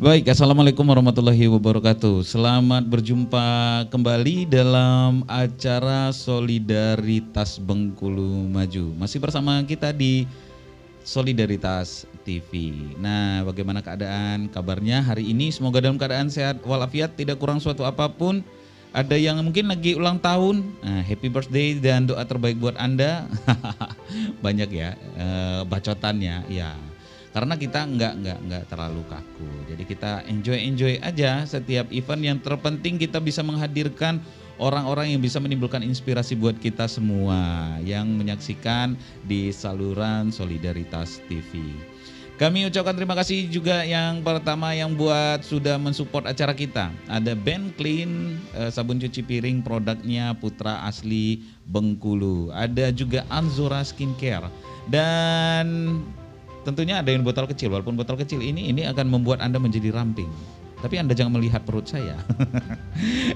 Baik, Assalamualaikum warahmatullahi wabarakatuh. Selamat berjumpa kembali dalam acara Solidaritas Bengkulu Maju. Masih bersama kita di Solidaritas TV. Nah, bagaimana keadaan, kabarnya hari ini? Semoga dalam keadaan sehat walafiat, tidak kurang suatu apapun. Ada yang mungkin lagi ulang tahun, happy birthday dan doa terbaik buat Anda. Banyak ya bacotannya, ya. Karena kita nggak terlalu kaku, jadi kita enjoy aja setiap event. Yang terpenting kita bisa menghadirkan orang-orang yang bisa menimbulkan inspirasi buat kita semua yang menyaksikan di saluran Solidaritas TV. Kami ucapkan terima kasih juga yang pertama yang buat sudah mensupport acara kita. Ada Ben Clean, sabun cuci piring produknya Putra Asli Bengkulu. Ada juga Anzura Skincare dan tentunya ada yang botol kecil, walaupun botol kecil ini akan membuat Anda menjadi ramping. Tapi Anda jangan melihat perut saya.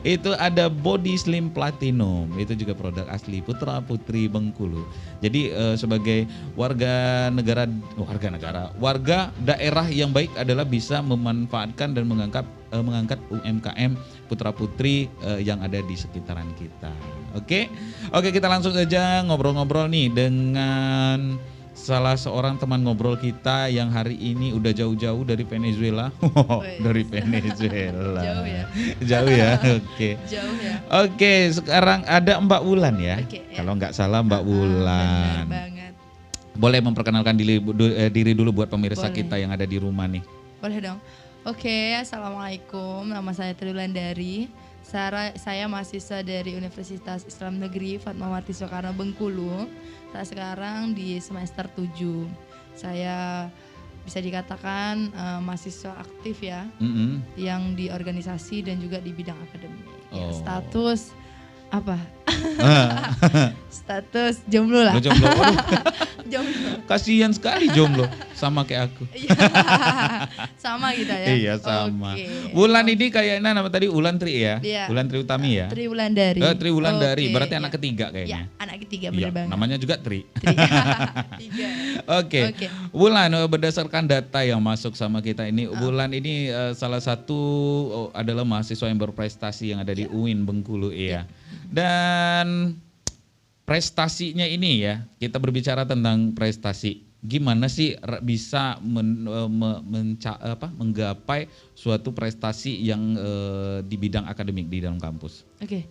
Itu ada Body Slim Platinum, itu juga produk asli Putra Putri Bengkulu. Jadi sebagai warga daerah yang baik adalah bisa memanfaatkan dan mengangkat UMKM Putra Putri yang ada di sekitaran kita. Oke, kita langsung saja ngobrol-ngobrol nih dengan salah seorang teman ngobrol kita yang hari ini udah jauh-jauh dari Venezuela. Dari Venezuela. Jauh ya. Jauh ya. Oke. Jauh ya. Oke, sekarang ada Mbak Wulan ya. Ya. Kalau nggak salah Mbak Wulan. Benar banget. Boleh memperkenalkan diri dulu buat pemirsa Boleh. kita yang ada di rumah nih. Boleh dong. Oke, Assalamualaikum. Nama saya Tri Wulandari. Saya mahasiswa dari Universitas Islam Negeri Fatmawati Soekarno Bengkulu. Saya sekarang di semester 7. Saya bisa dikatakan mahasiswa aktif ya, yang di organisasi dan juga di bidang akademik. Ya, status apa? Status jomblo lah. Jomblo. Jomblo. Kasihan sekali jomblo, sama kayak aku. Sama kita ya. Iya sama. Oke. Wulan ini kayaknya nama tadi Wulan Tri ya. Iya. Wulan Tri Utami ya. Tri Wulandari. Tri Wulandari, Oke, berarti ya. anak ketiga kayaknya. Ya, anak ketiga Iya, bener banget. namanya juga Tri. Tiga. Oke. Wulan, berdasarkan data yang masuk sama kita ini, Wulan ini salah satu adalah mahasiswa yang berprestasi yang ada di UIN Bengkulu ya. Dan prestasinya ini ya, kita berbicara tentang prestasi. Gimana sih bisa menggapai suatu prestasi yang di bidang akademik di dalam kampus? Oke.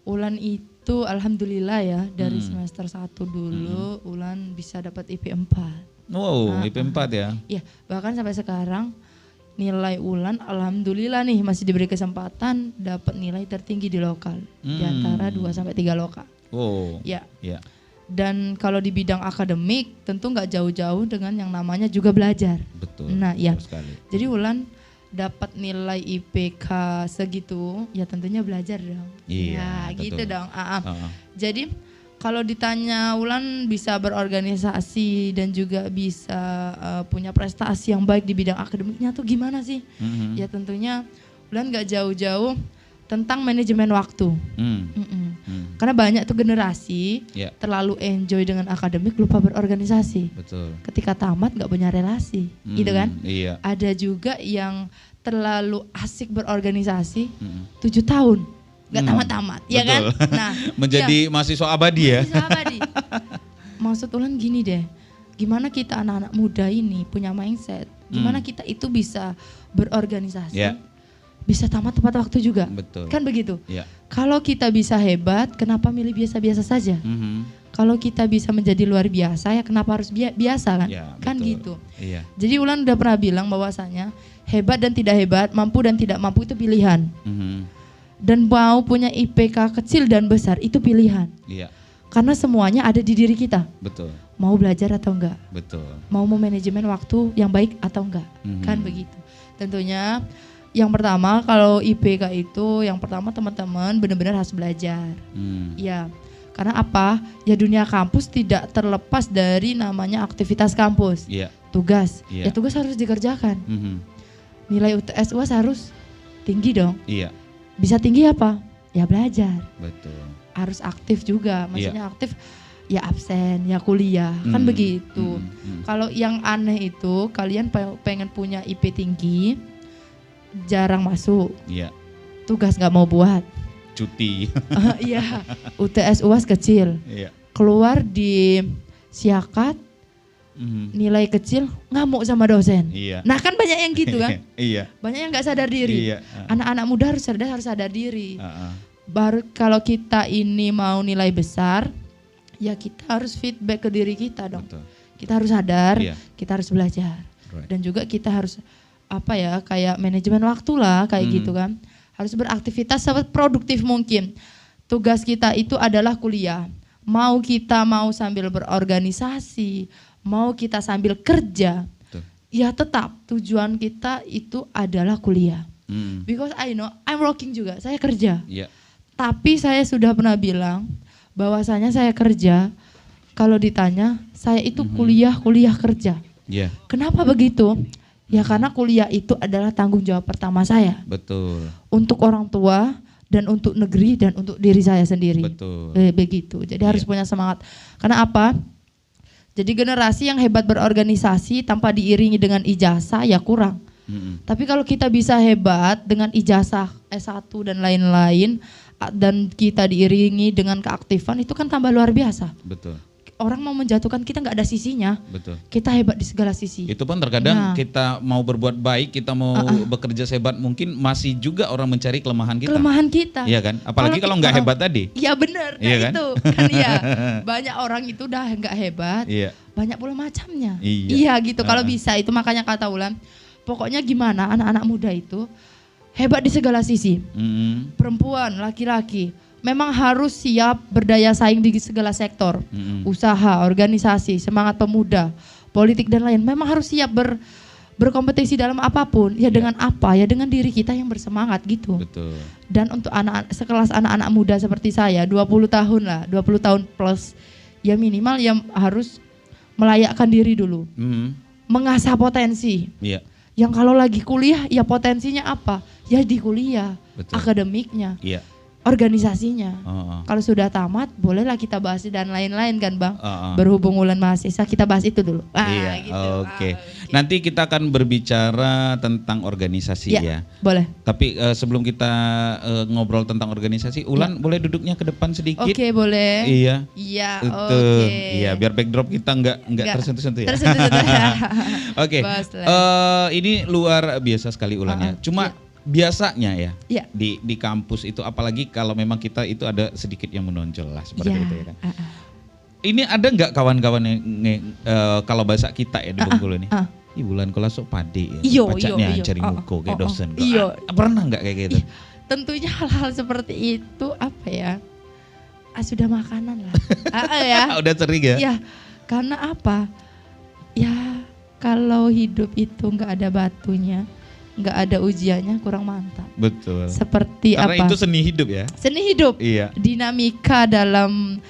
Ulan itu alhamdulillah ya dari semester 1 dulu Ulan bisa dapat IP 4. Wow, IP 4 ya. Iya, bahkan sampai sekarang nilai Ulan alhamdulillah nih masih diberi kesempatan dapat nilai tertinggi di lokal di antara 2 sampai 3 lokal. Oh. Ya. Ya. Dan kalau di bidang akademik tentu nggak jauh-jauh dengan yang namanya juga belajar. Betul. Nah, ya. Sekali. Jadi Ulan dapat nilai IPK segitu, ya tentunya belajar dong. Iya, ya, gitu betul. dong. Jadi kalau ditanya Ulan bisa berorganisasi dan juga bisa punya prestasi yang baik di bidang akademiknya tuh gimana sih? Ya tentunya Ulan nggak jauh-jauh tentang manajemen waktu. Karena banyak tuh generasi terlalu enjoy dengan akademik, lupa berorganisasi. Betul. Ketika tamat nggak punya relasi, gitu kan? Iya. Ada juga yang terlalu asik berorganisasi 7 tahun nggak tamat-tamat, ya kan? Nah, menjadi mahasiswa abadi ya. Mahasiswa abadi. Maksud Ulan gini deh, gimana kita anak-anak muda ini punya mindset, gimana kita itu bisa berorganisasi, bisa tamat tepat waktu juga. Betul. Kan begitu. Ya. Kalau kita bisa hebat, kenapa milih biasa-biasa saja? Kalau kita bisa menjadi luar biasa, ya kenapa harus biasa kan? Ya, kan betul. gitu. Iya. Jadi Ulan udah pernah bilang bahwasanya hebat dan tidak hebat, mampu dan tidak mampu itu pilihan. Dan mau punya IPK kecil dan besar itu pilihan. Iya. Karena semuanya ada di diri kita. Betul. Mau belajar atau enggak? Betul. Mau manajemen waktu yang baik atau enggak? Kan begitu. Tentunya yang pertama kalau IPK itu yang pertama teman-teman benar-benar harus belajar. Ya. Karena apa? Ya dunia kampus tidak terlepas dari namanya aktivitas kampus. Iya. Tugas. Iya. Ya tugas harus dikerjakan. Nilai UTS UAS harus tinggi dong. Iya. Bisa tinggi apa? Ya belajar. Betul. Harus aktif juga. Maksudnya aktif ya absen, ya kuliah. Kan begitu. Kalau yang aneh itu kalian pengen punya IP tinggi jarang masuk, Iya. tugas nggak mau buat. Cuti. Iya, UTS UAS kecil. Iya. Keluar di siakat, nilai kecil, ngamuk sama dosen. Iya. Nah kan banyak yang gitu kan. Iya. Banyak yang nggak sadar diri. Iya. Anak-anak muda harus sadar diri. Baru kalau kita ini mau nilai besar, ya kita harus feedback ke diri kita dong. Betul. Kita harus sadar, Iya. kita harus belajar. Right. Dan juga kita harus kayak manajemen waktu lah kayak gitu kan. Harus beraktivitas seproduktif mungkin. Tugas kita itu adalah kuliah. Mau kita mau sambil berorganisasi, mau kita sambil kerja, ya tetap tujuan kita itu adalah kuliah. Because I know I'm working juga, saya kerja. Iya. Tapi saya sudah pernah bilang bahwasanya saya kerja, kalau ditanya saya itu kuliah kerja. Iya. Kenapa begitu? Ya karena kuliah itu adalah tanggung jawab pertama saya. Betul. Untuk orang tua dan untuk negeri dan untuk diri saya sendiri. Betul. Begitu. Jadi harus punya semangat. Karena apa? Jadi generasi yang hebat berorganisasi tanpa diiringi dengan ijazah ya kurang. Tapi kalau kita bisa hebat dengan ijazah S1 dan lain-lain dan kita diiringi dengan keaktifan itu kan tambah luar biasa. Betul. Orang mau menjatuhkan kita nggak ada sisinya. Betul. Kita hebat di segala sisi. Itu pun terkadang kita mau berbuat baik, kita mau bekerja sehebat mungkin masih juga orang mencari kelemahan kita. Kelemahan kita. Iya kan? Apalagi kalau nggak hebat tadi. Iya benar. Iya kan? Itu kan iya. Banyak orang itu udah nggak hebat. Iya. Banyak pula macamnya. Iya. Gitu. Kalau bisa itu makanya kata Ulan. Pokoknya gimana anak-anak muda itu hebat di segala sisi. Perempuan, laki-laki. Memang harus siap berdaya saing di segala sektor. Usaha, organisasi, semangat pemuda, politik dan lain. Memang harus siap berkompetisi dalam apapun. Ya dengan apa? Ya dengan diri kita yang bersemangat gitu. Betul. Dan untuk sekelas anak-anak muda seperti saya, 20 tahun lah, 20 tahun plus. Ya minimal ya harus melayakkan diri dulu. Mengasah potensi. Iya. Yang kalau lagi kuliah ya potensinya apa? Ya di kuliah. Betul. Akademiknya. Iya. Organisasinya. Kalau sudah tamat bolehlah kita bahas dan lain-lain kan Bang. Berhubung Ulan mahasiswa kita bahas itu dulu. Iya. Gitu. Oke. Nanti kita akan berbicara tentang organisasi ya. Boleh. Tapi sebelum kita ngobrol tentang organisasi, Ulan boleh duduknya ke depan sedikit? Oke, boleh. Iya. Iya, oke. Iya, biar backdrop kita nggak tersentuh-sentuh ya. Tersentuh-sentuh. Oke. Ini luar biasa sekali Ulannya. Cuma biasanya ya di kampus itu, apalagi kalau memang kita itu ada sedikit yang menonjol lah seperti itu ya kan. Ini ada nggak kawan-kawan yang kalau bahasa kita ya di Bengkulu ini? Ih Bulan kalau sok pade ya, pacaknya cari muko kayak dosen. Pernah nggak kayak gitu? Tentunya hal-hal seperti itu apa ya? Sudah makanan lah. Udah sering ya? Ya, karena apa? Ya kalau hidup itu nggak ada batunya, nggak ada ujiannya, kurang mantap. Betul. Seperti karena apa? Itu seni hidup ya. Seni hidup. Iya. Dinamika dalam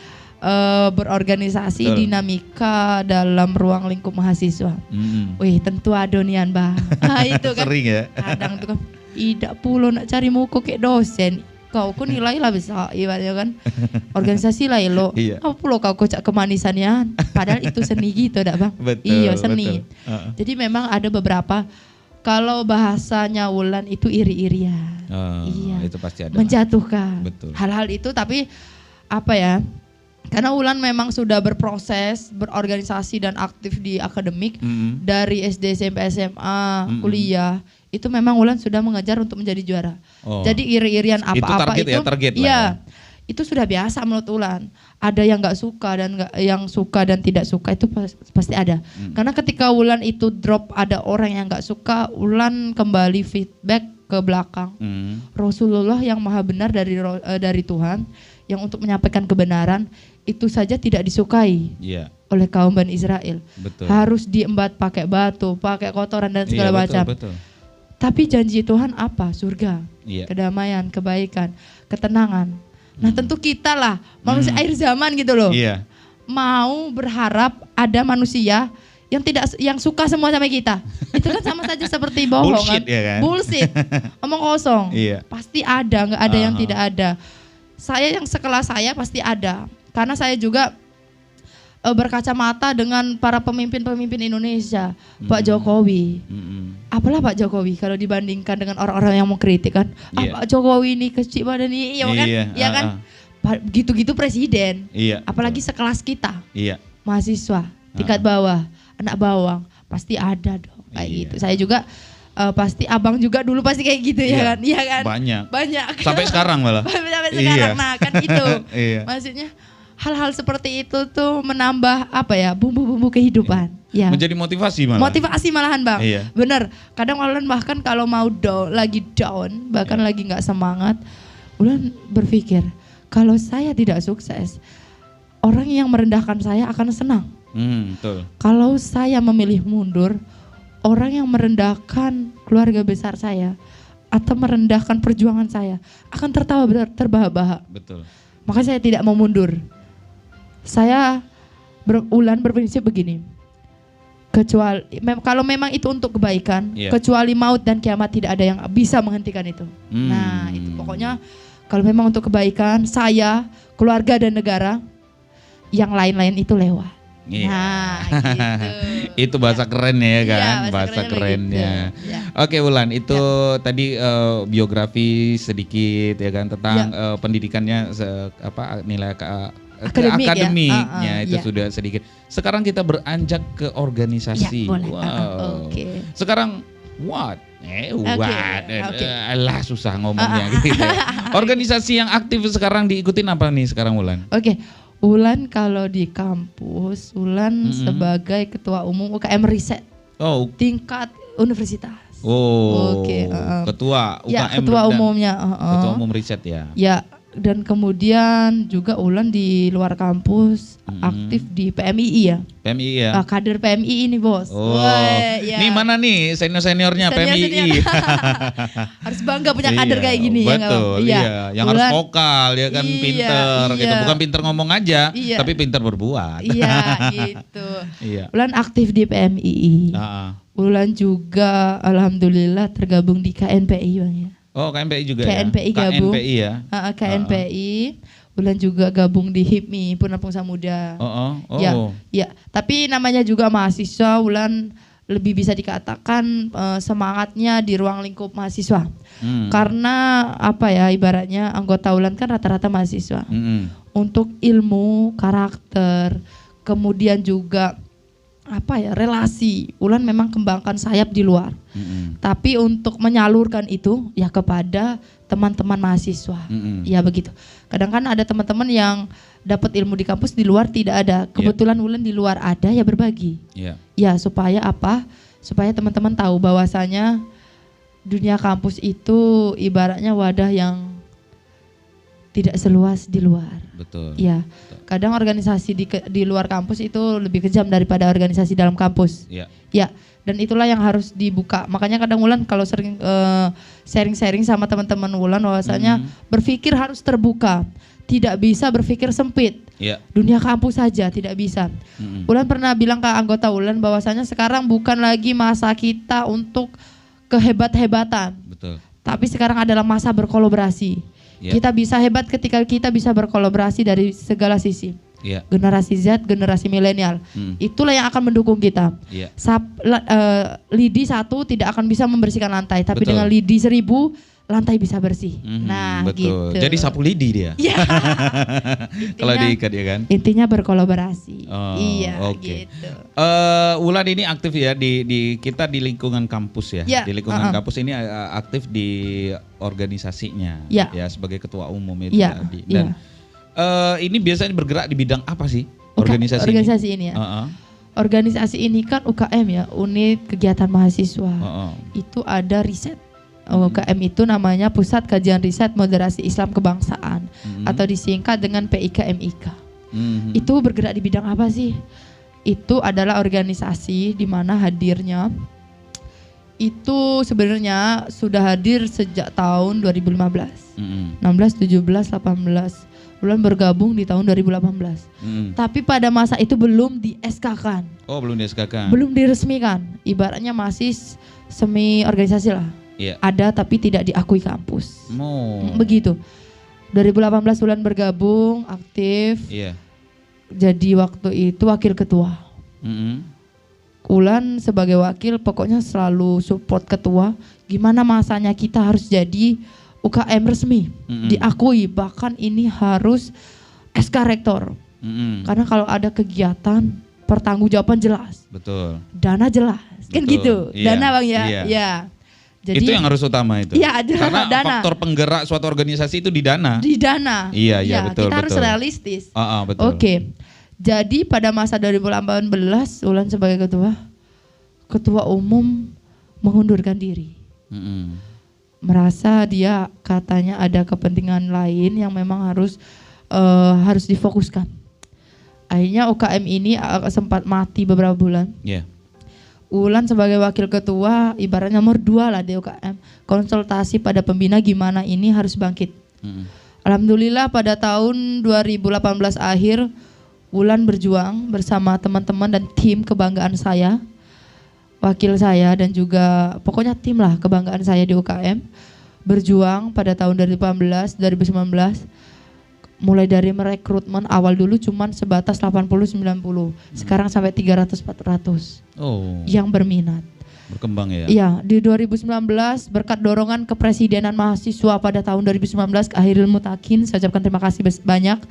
berorganisasi, dinamika dalam ruang lingkup mahasiswa. Wih, tentu adonian Bang. Itu kan. Sering ya. Kadang tuh kan, tidak pulau nak cari muka kayak dosen. Kau ku nilai lah bisa, ibaratnya kan. Organisasi lah lo. Apa pulau kau kocak kemanisannya? Padahal itu seni gitu, dak Bang. Betul. Iya seni. Jadi memang ada beberapa. Kalau bahasanya Wulan itu iri-irian. Iya. Itu pasti ada. Menjatuhkan. Betul. Hal-hal itu tapi apa ya? Karena Wulan memang sudah berproses, berorganisasi dan aktif di akademik dari SD, SMP, SMA, kuliah. Itu memang Wulan sudah mengejar untuk menjadi juara. Jadi iri-irian apa-apa itu, target iya, ya. Itu sudah biasa menurut Wulan. Ada yang nggak suka dan yang suka dan tidak suka itu pasti ada. Karena ketika Wulan itu drop, ada orang yang nggak suka, Wulan kembali feedback ke belakang. Rasulullah yang maha benar dari Tuhan, yang untuk menyampaikan kebenaran itu saja tidak disukai oleh kaum Bani Israel. Betul. Harus diembat pakai batu, pakai kotoran dan segala macam. Betul. Tapi janji Tuhan apa? Surga, kedamaian, kebaikan, ketenangan. Nah tentu kita lah manusia akhir zaman gitu loh. Mau berharap ada manusia yang suka semua sama kita. Itu kan sama saja seperti bohong. Bullshit, kan? Ya kan? Bullshit. Omong kosong. Pasti ada, nggak ada yang tidak ada. Saya yang sekelas saya pasti ada. Karena saya juga berkacamata dengan para pemimpin-pemimpin Indonesia, Pak Jokowi. Apalah Pak Jokowi kalau dibandingkan dengan orang-orang yang mau kritik kan, Pak Jokowi ini kecil badan ini, ya kan, gitu-gitu presiden. Apalagi sekelas kita, mahasiswa tingkat bawah, anak bawang, pasti ada dong kayak gitu. Saya juga pasti abang juga dulu pasti kayak gitu ya kan, iya kan? Banyak. Sampai sekarang malah. Sampai sekarang, nah kan itu. Maksudnya hal-hal seperti itu tuh menambah apa ya, bumbu-bumbu kehidupan. Ya. Menjadi motivasi malah. Motivasi malahan bang. Bener. Kadang Ulan bahkan kalau mau lagi down, bahkan lagi nggak semangat, Ulan berpikir kalau saya tidak sukses, orang yang merendahkan saya akan senang. Betul. Kalau saya memilih mundur, orang yang merendahkan keluarga besar saya atau merendahkan perjuangan saya akan tertawa terbahak-bahak. Betul. Maka saya tidak mau mundur. Saya Ulan berprinsip begini. Kecuali kalau memang itu untuk kebaikan, kecuali maut dan kiamat tidak ada yang bisa menghentikan itu. Nah, itu pokoknya kalau memang untuk kebaikan saya, keluarga dan negara, yang lain-lain itu lewat. Nah, gitu. Itu bahasa keren ya kan, bahasa kerennya. Gitu. Oke Ulan, itu tadi biografi sedikit ya kan tentang pendidikannya nilai akademiknya itu sudah sedikit. Sekarang kita beranjak ke organisasi. Wow. Sekarang what? Alah susah ngomongnya gitu. Organisasi yang aktif sekarang diikutin apa nih sekarang Ulan? Ulan kalau di kampus, Ulan sebagai ketua umum UKM riset tingkat universitas. Ketua UKM. Ketua umumnya. Ketua umum riset ya. Ya, dan kemudian juga Ulan di luar kampus aktif di PMII ya. PMII ya. Kader PMII ini bos. Nih mana nih seniornya PMII. Harus bangga punya kader kayak gini. Betul, yang harus vokal ya kan, pinter gitu. Bukan pinter ngomong aja, tapi pinter berbuat. Gitu. Ulan aktif di PMII. Ulan juga alhamdulillah tergabung di KNPI bang ya. KNPI juga KNPI ya? gabung. KNPI ya? KNPI. Ulan juga gabung di HIPMI, Himpunan Pengusaha Muda. Tapi namanya juga mahasiswa, Ulan lebih bisa dikatakan semangatnya di ruang lingkup mahasiswa. Karena apa ya, ibaratnya anggota Ulan kan rata-rata mahasiswa. Untuk ilmu, karakter, kemudian juga relasi, Ulan memang kembangkan sayap di luar. Tapi untuk menyalurkan itu ya kepada teman-teman mahasiswa. Ya begitu. Kadang kan ada teman-teman yang dapat ilmu di kampus, di luar tidak ada. Kebetulan Ulan di luar ada, ya berbagi. Ya supaya apa? Supaya teman-teman tahu bahwasanya dunia kampus itu ibaratnya wadah yang tidak seluas di luar. Betul. Ya. Kadang organisasi di luar kampus itu lebih kejam daripada organisasi dalam kampus. Ya. Dan itulah yang harus dibuka. Makanya kadang Ulan kalau sering sharing-sharing sama teman-teman Ulan bahwasanya berpikir harus terbuka. Tidak bisa berpikir sempit. Dunia kampus saja tidak bisa. Ulan pernah bilang ke anggota Ulan bahwasanya sekarang bukan lagi masa kita untuk kehebat-hebatan. Betul. Tapi sekarang adalah masa berkolaborasi. Kita bisa hebat ketika kita bisa berkolaborasi dari segala sisi. Generasi Z, generasi milenial, itulah yang akan mendukung kita. Lidi satu tidak akan bisa membersihkan lantai, tapi dengan lidi 1000 lantai bisa bersih. Nah, betul. Gitu. Jadi sapu lidi dia. Kalau diikat ya kan. Intinya berkolaborasi. Gitu. Ulan ini aktif ya di kita di lingkungan kampus ya. Di lingkungan kampus ini aktif di organisasinya ya sebagai ketua umum itu tadi. Dan ini biasanya bergerak di bidang apa sih organisasi ini ya? Organisasi ini kan UKM ya, unit kegiatan mahasiswa. Itu ada riset. UKM itu namanya Pusat Kajian Riset Moderasi Islam Kebangsaan atau disingkat dengan PIKMIK. Itu bergerak di bidang apa sih? Itu adalah organisasi di mana hadirnya itu sebenarnya sudah hadir sejak tahun 2015. 16, 17, 18. Bulan bergabung di tahun 2018. Tapi pada masa itu belum di SK-kan. Belum di SK-kan. Belum diresmikan. Ibaratnya masih semi organisasi lah. Ada tapi tidak diakui kampus. Begitu. 2018 Bulan bergabung aktif. jadi waktu itu wakil ketua. Ulan sebagai wakil pokoknya selalu support ketua. Gimana masanya kita harus jadi UKM resmi, diakui, bahkan ini harus SK rektor. Karena kalau ada kegiatan pertanggungjawaban jelas. Betul. Dana jelas. Kan gitu. Iya. Dana Bang ya. Iya. Ya. Jadi Itu yang harus utama itu. Iya, karena dana. faktor penggerak suatu organisasi itu di dana. Di dana. Iya, ya, betul. kita harus betul. realistis. Betul. Oke. Jadi pada masa 2018 Ulan sebagai ketua umum mengundurkan diri. Merasa dia katanya ada kepentingan lain yang memang harus difokuskan. Akhirnya UKM ini sempat mati beberapa bulan. Yeah. Ulan sebagai wakil ketua ibaratnya nomor 2 lah di UKM. Konsultasi pada pembina gimana ini harus bangkit. Alhamdulillah pada tahun 2018 akhir Ulan berjuang bersama teman-teman dan tim kebanggaan saya, wakil saya dan juga pokoknya tim lah kebanggaan saya di UKM. Berjuang pada tahun 2018, 2019 mulai dari merekrutmen awal dulu cuman sebatas 80-90, sekarang sampai 300-400 yang berminat. Berkembang ya? Iya, di 2019 berkat dorongan kepresidenan mahasiswa pada tahun 2019 Akhiril Mutakin, saya ucapkan terima kasih banyak.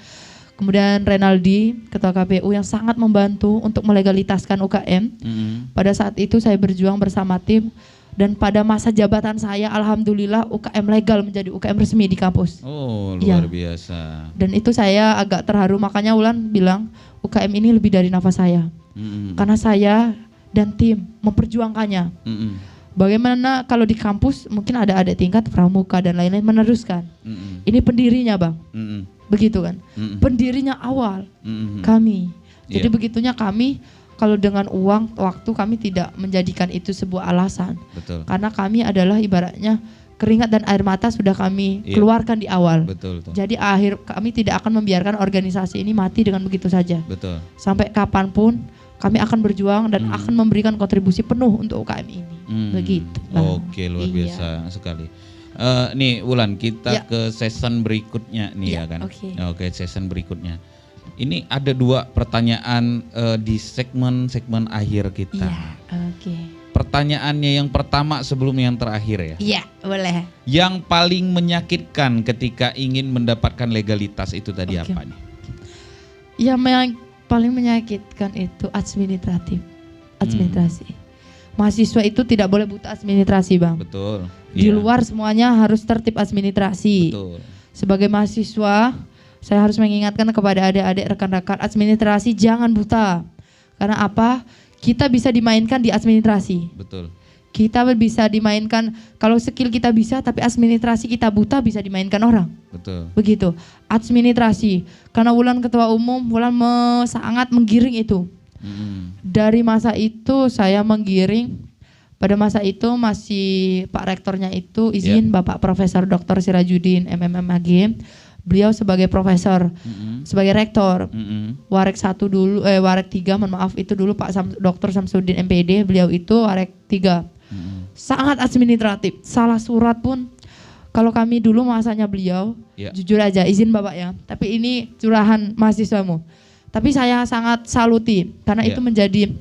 Kemudian Renaldi, Ketua KPU yang sangat membantu untuk melegalitaskan UKM. Pada saat itu saya berjuang bersama tim. Dan pada masa jabatan saya, alhamdulillah UKM legal menjadi UKM resmi di kampus. Oh, luar biasa. Dan itu saya agak terharu, makanya Ulan bilang UKM ini lebih dari nafas saya. Karena saya dan tim memperjuangkannya. Bagaimana kalau di kampus mungkin ada adik tingkat, pramuka dan lain-lain meneruskan. Ini pendirinya Bang, begitu kan? Pendirinya awal kami. Jadi begitunya kami. Kalau dengan uang, waktu kami tidak menjadikan itu sebuah alasan. Betul. Karena kami adalah ibaratnya keringat dan air mata sudah kami keluarkan di awal. Betul. Jadi kami tidak akan membiarkan organisasi ini mati dengan begitu saja. Betul. Sampai kapanpun kami akan berjuang dan akan memberikan kontribusi penuh untuk UKM ini. Begitu. Oke, luar biasa sekali. Nih Ulan, kita ke season berikutnya nih ya kan. Oke, season berikutnya. Ini ada 2 pertanyaan di segmen akhir kita. Iya, Pertanyaannya yang pertama sebelum yang terakhir ya. Iya, boleh. Yang paling menyakitkan ketika ingin mendapatkan legalitas itu tadi apa nih? Yang paling menyakitkan itu administrasi. Mahasiswa itu tidak boleh buta administrasi Bang. Betul. Di luar semuanya harus tertib administrasi. Betul. Sebagai mahasiswa, saya harus mengingatkan kepada adik-adik rekan-rekan administrasi jangan buta. Karena apa? Kita bisa dimainkan di administrasi. Betul. Kita bisa dimainkan kalau skill kita bisa tapi administrasi kita buta bisa dimainkan orang. Betul. Begitu. Administrasi. Karena Ulan ketua umum, Ulan sangat menggiring itu. Dari masa itu saya menggiring. Pada masa itu masih Pak Rektornya itu izin Bapak Profesor Dr. Sirajudin MMMAG. Beliau sebagai profesor, sebagai rektor, Warek 1 dulu, Warek 3 mohon maaf itu dulu Pak Dr. Samsudin MPD, beliau itu Warek 3. Sangat administratif, salah surat pun kalau kami dulu masanya beliau, jujur aja izin Bapak ya, tapi ini curahan mahasiswamu. Tapi saya sangat saluti karena itu menjadi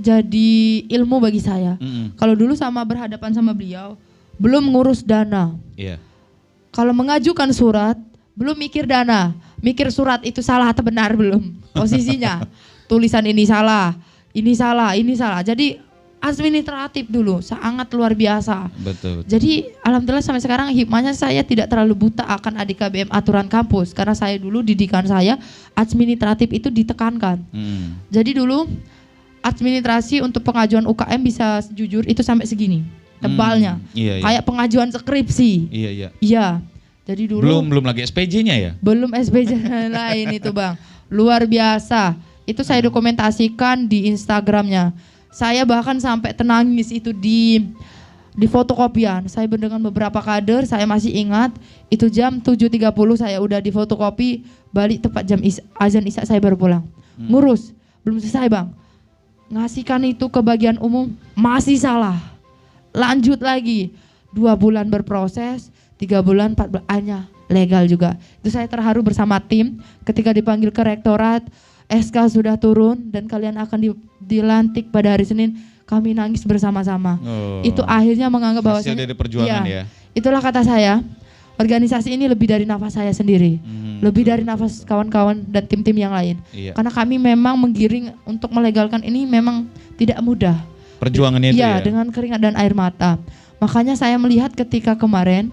jadi ilmu bagi saya. Kalau dulu sama berhadapan sama beliau, belum ngurus dana. Kalau mengajukan surat, belum mikir dana, mikir surat itu salah atau benar belum posisinya. Tulisan ini salah, ini salah, ini salah. Jadi administratif dulu, sangat luar biasa. Betul. Jadi alhamdulillah sampai sekarang hikmahnya saya tidak terlalu buta akan ADKBM aturan kampus. Karena saya dulu didikan saya administratif itu ditekankan. Jadi dulu administrasi untuk pengajuan UKM bisa jujur itu sampai segini. Tebalnya, kayak pengajuan skripsi. Iya. Jadi dulu belum lagi SPJ-nya ya? Belum SPJ lain itu Bang. Luar biasa. Itu saya dokumentasikan di Instagramnya. Saya bahkan sampai tenangis itu di fotokopian. Saya dengan beberapa kader, saya masih ingat itu jam 7.30 saya udah di fotokopi, balik tepat jam azan Isya saya baru pulang. Ngurus, belum selesai Bang. Ngasihkan itu ke bagian umum masih salah. Lanjut lagi 2 bulan berproses, 3 bulan, 4 bulan hanya legal juga. Itu saya terharu bersama tim ketika dipanggil ke rektorat, SK sudah turun dan kalian akan dilantik pada hari Senin. Kami nangis bersama-sama. Itu akhirnya menganggap bahwa hasil dari perjuangan ya. Itulah kata saya, organisasi ini lebih dari nafas saya sendiri, lebih dari nafas kawan-kawan dan tim-tim yang lain. Karena kami memang menggiring untuk melegalkan ini memang tidak mudah. Perjuangannya itu ya. Dengan keringat dan air mata. Makanya saya melihat ketika kemarin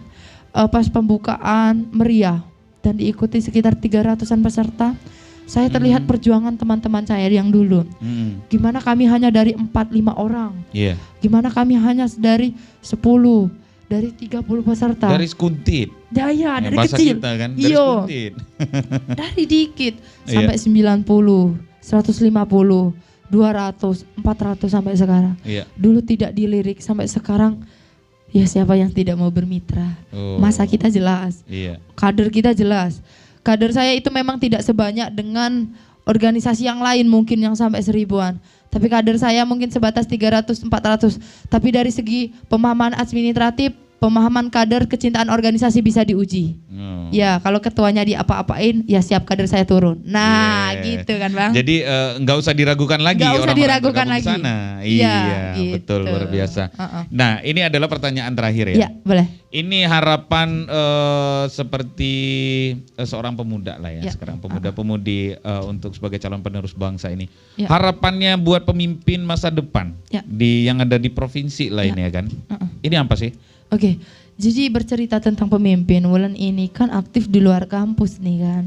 pas pembukaan meriah dan diikuti sekitar 300-an peserta, saya terlihat perjuangan teman-teman saya yang dulu. Gimana kami hanya dari 4-5 orang. Gimana kami hanya dari 10, dari 30 peserta. Dari sekuntit. Ya, dari kecil. Kita kan, dari sekuntit. Dari dikit sampai 90, 150, 200, 400 sampai sekarang. Dulu tidak dilirik, sampai sekarang ya siapa yang tidak mau bermitra. Masa kita jelas. Kader kita jelas. Kader saya itu memang tidak sebanyak dengan organisasi yang lain mungkin yang sampai 1000-an. Tapi kader saya mungkin sebatas 300, 400. Tapi dari segi pemahaman administratif, pemahaman kader, kecintaan organisasi bisa diuji. Ya, kalau ketuanya diapa-apain, ya siap kader saya turun. Nah, gitu kan Bang. Jadi nggak usah diragukan lagi orang-orang diragukan lagi. Sana. Iya, gitu. Betul, luar biasa. Nah, ini adalah pertanyaan terakhir ya. Iya, boleh. Ini harapan seperti seorang pemuda lah ya, sekarang pemuda-pemudi untuk sebagai calon penerus bangsa ini. Harapannya buat pemimpin masa depan yang ada di provinsi lainnya kan. Ini apa sih? Oke, jadi bercerita tentang pemimpin, Wulan ini kan aktif di luar kampus nih kan.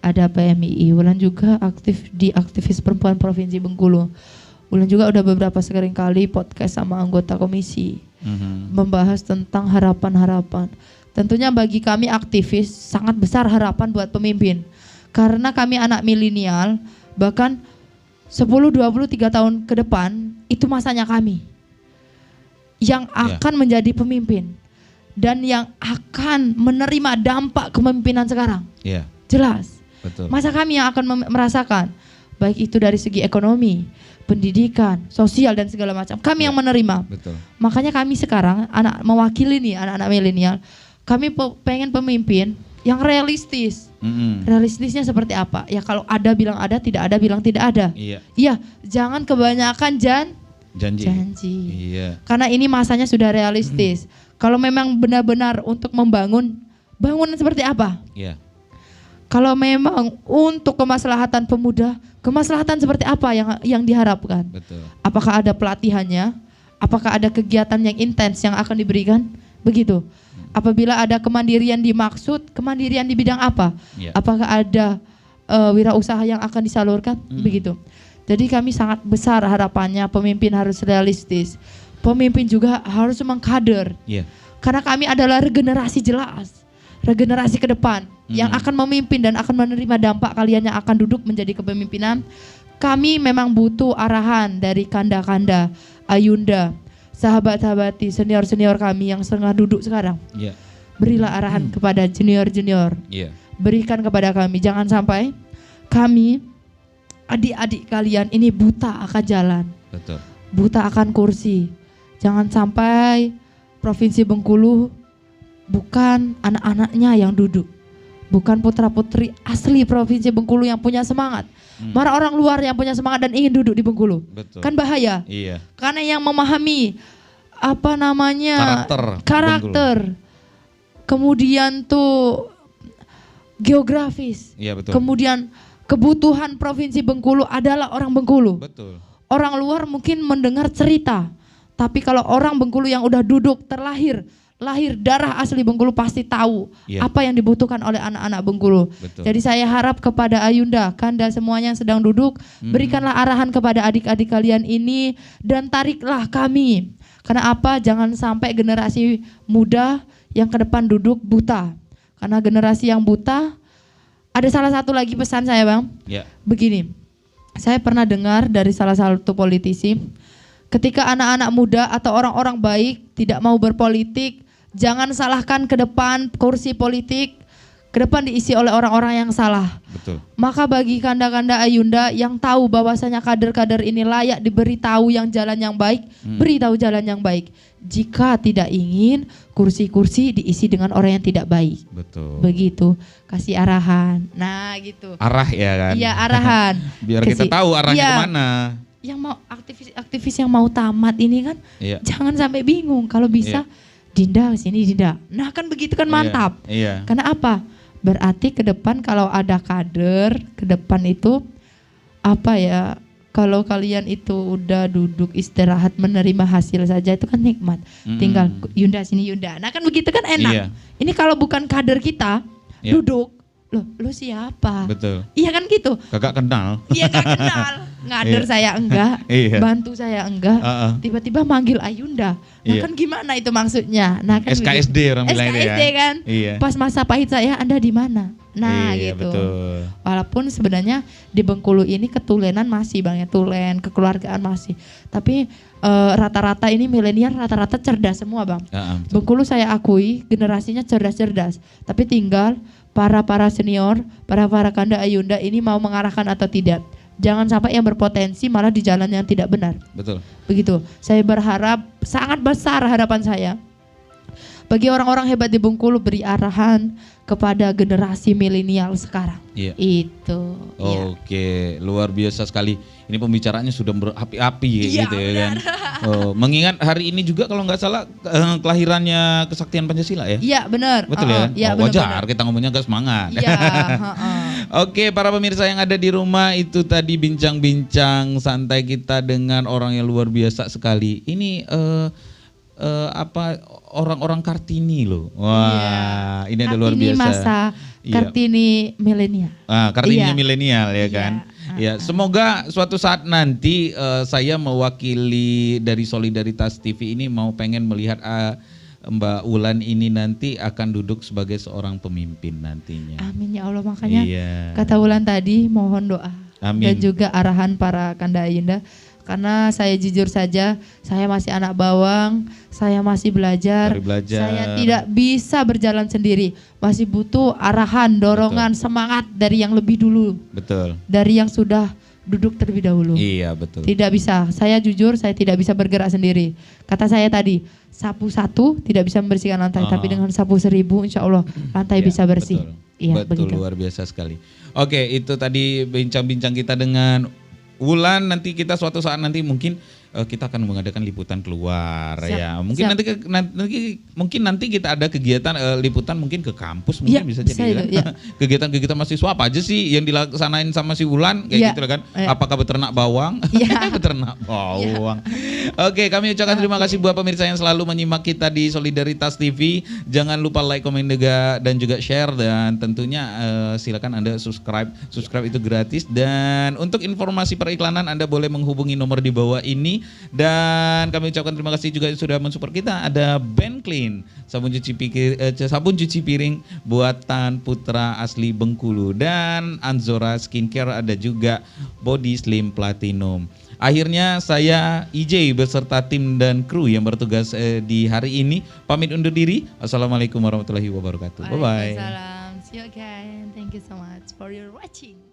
Ada PMII, Wulan juga aktif di aktivis perempuan Provinsi Bengkulu. Wulan juga udah beberapa kali podcast sama anggota komisi. Membahas tentang harapan-harapan. Tentunya bagi kami aktivis sangat besar harapan buat pemimpin. Karena kami anak milenial, bahkan 10, 20, 3 tahun ke depan itu masanya kami yang akan menjadi pemimpin dan yang akan menerima dampak kepemimpinan sekarang. Jelas. Betul. Masa kami yang akan merasakan, baik itu dari segi ekonomi, pendidikan, sosial dan segala macam. Kami yang menerima. Betul. Makanya kami sekarang mewakili nih anak-anak milenial. Kami pengen pemimpin yang realistis. Realistisnya seperti apa? Ya kalau ada bilang ada, tidak ada bilang tidak ada. Iya, jangan kebanyakan janji. Karena ini masanya sudah realistis. Kalau memang benar-benar untuk membangun, bangunan seperti apa? Kalau memang untuk kemaslahatan pemuda, kemaslahatan seperti apa yang diharapkan? Betul. Apakah ada pelatihannya? Apakah ada kegiatan yang intens yang akan diberikan? Begitu. Apabila ada kemandirian dimaksud, kemandirian di bidang apa? Apakah ada wirausaha yang akan disalurkan? Begitu. Jadi kami sangat besar harapannya pemimpin harus realistis. Pemimpin juga harus mengkader. Karena kami adalah regenerasi jelas. Regenerasi ke depan yang akan memimpin dan akan menerima dampak kalian yang akan duduk menjadi kepemimpinan. Kami memang butuh arahan dari kanda-kanda, ayunda, sahabat-sahabati, senior-senior kami yang setengah duduk sekarang. Berilah arahan kepada junior-junior. Berikan kepada kami, jangan sampai kami, adik-adik kalian ini buta akan jalan. Buta akan kursi. Jangan sampai Provinsi Bengkulu bukan anak-anaknya yang duduk, bukan putra-putri asli Provinsi Bengkulu yang punya semangat. Malah orang luar yang punya semangat dan ingin duduk di Bengkulu. Kan bahaya. Karena yang memahami apa namanya karakter, kemudian tuh geografis, kemudian kebutuhan Provinsi Bengkulu adalah orang Bengkulu. Orang luar mungkin mendengar cerita, tapi kalau orang Bengkulu yang udah duduk lahir darah asli Bengkulu pasti tahu apa yang dibutuhkan oleh anak-anak Bengkulu. Jadi saya harap kepada Ayunda, Kanda semuanya yang sedang duduk, berikanlah arahan kepada adik-adik kalian ini dan tariklah kami. Karena apa? Jangan sampai generasi muda yang ke depan duduk buta. Karena generasi yang buta, ada salah satu lagi pesan saya Bang. Begini, saya pernah dengar dari salah satu politisi, ketika anak-anak muda atau orang-orang baik tidak mau berpolitik, jangan salahkan ke depan kursi politik, ke depan diisi oleh orang-orang yang salah. Betul. Maka bagi kanda-kanda Ayunda yang tahu bahwasanya kader-kader ini layak diberitahu yang jalan yang baik, beritahu jalan yang baik. Jika tidak ingin kursi-kursi diisi dengan orang yang tidak baik. Betul. Begitu, kasih arahan. Nah, gitu. Arah ya kan? Iya, arahan. Biar kita tahu arahnya Iya. kemana. Yang mau aktivis yang mau tamat ini kan, Iya. jangan sampai bingung. Kalau bisa, Dinda sini Dinda. Nah, kan begitu kan mantap. Iya. Karena apa? Berarti ke depan kalau ada kader, ke depan itu apa ya? Kalau kalian itu udah duduk istirahat menerima hasil saja itu kan nikmat. Tinggal Yunda sini Yunda. Nah, kan begitu kan enak. Iya. Ini kalau bukan kader kita duduk, loh, lu siapa? Betul. Iya kan gitu. Kagak kenal. Iya gak kenal, ngader Iya. saya enggak, Iya. bantu saya enggak, tiba-tiba manggil Ayunda. Nah Iya. kan gimana itu maksudnya? Nah kan SKSD begitu. orang bilang itu ya. SKSD kan. Iya. Pas masa pahit saya, Anda di mana? Nah Iya, gitu. betul. Walaupun sebenarnya di Bengkulu ini ketulenan masih Bang ya, tulen, kekeluargaan masih. Tapi rata-rata ini milenial rata-rata cerdas semua Bang. Betul. Bengkulu saya akui generasinya cerdas-cerdas. Tapi tinggal para senior, para kanda Ayunda ini mau mengarahkan atau tidak. Jangan sampai yang berpotensi malah di jalan yang tidak benar. Betul. Begitu. Saya berharap, sangat besar harapan saya. Bagi orang-orang hebat di Bengkulu beri arahan kepada generasi milenial sekarang. Iya. Itu. Iya. Oke, luar biasa sekali. Ini pembicaraannya sudah berapi-api Iya, gitu ya kan. Oh, mengingat hari ini juga kalau nggak salah kelahirannya Kesaktian Pancasila ya. Iya benar. Betul ya? Iya, Oh, wajar benar-benar. kita ngomongnya agak semangat. Iya. Oke, para pemirsa yang ada di rumah, itu tadi bincang-bincang santai kita dengan orang yang luar biasa sekali. Ini apa orang-orang Kartini loh. Wah, ini ada luar Kartini biasa. masa Iya. Kartini milenial. Kartininya Iya. milenial ya Iya. kan. Ya, semoga suatu saat nanti saya mewakili dari Solidaritas TV ini mau pengen melihat Mbak Wulan ini nanti akan duduk sebagai seorang pemimpin nantinya. Amin ya Allah, makanya Iya. kata Wulan tadi mohon doa. Amin. Dan juga arahan para kanda Ayunda. Karena saya jujur saja, saya masih anak bawang, saya masih belajar, Baru belajar. saya tidak bisa berjalan sendiri, masih butuh arahan, dorongan, semangat dari yang lebih dulu, Betul. dari yang sudah duduk terlebih dahulu. Iya, betul. Tidak bisa, saya jujur saya tidak bisa bergerak sendiri. Kata saya tadi, sapu satu tidak bisa membersihkan lantai, tapi dengan sapu 1000 insya Allah lantai Iya, bisa bersih. Betul, Iya, betul, begitu. luar biasa sekali. Oke, itu tadi bincang-bincang kita dengan Wulan. Nanti kita suatu saat nanti mungkin kita akan mengadakan liputan keluar. Siap, Ya. Mungkin siap. nanti kita ada kegiatan liputan mungkin ke kampus mungkin Iya, bisa bisa jadi itu, kan. iya. Kegiatan-kegiatan mahasiswa apa aja sih yang dilaksanain sama si Wulan kayak Iya, gitu kan? iya. Apakah beternak bawang? Iya. Beternak bawang. Oke, kami ucapkan terima kasih buat pemirsa yang selalu menyimak kita di Solidaritas TV. Jangan lupa like, komen, dan juga share, dan tentunya silakan Anda subscribe. Subscribe itu gratis, dan untuk informasi periklanan Anda boleh menghubungi nomor di bawah ini. Dan kami ucapkan terima kasih juga sudah mensupport kita. Ada Ben Clean, sabun cuci piring buatan Putra asli Bengkulu, dan Anzora Skincare, ada juga Body Slim Platinum. Akhirnya saya IJ beserta tim dan kru yang bertugas di hari ini pamit undur diri. Assalamualaikum warahmatullahi wabarakatuh. Bye bye. Waalaikumsalam. See you again. Thank you so much for your watching.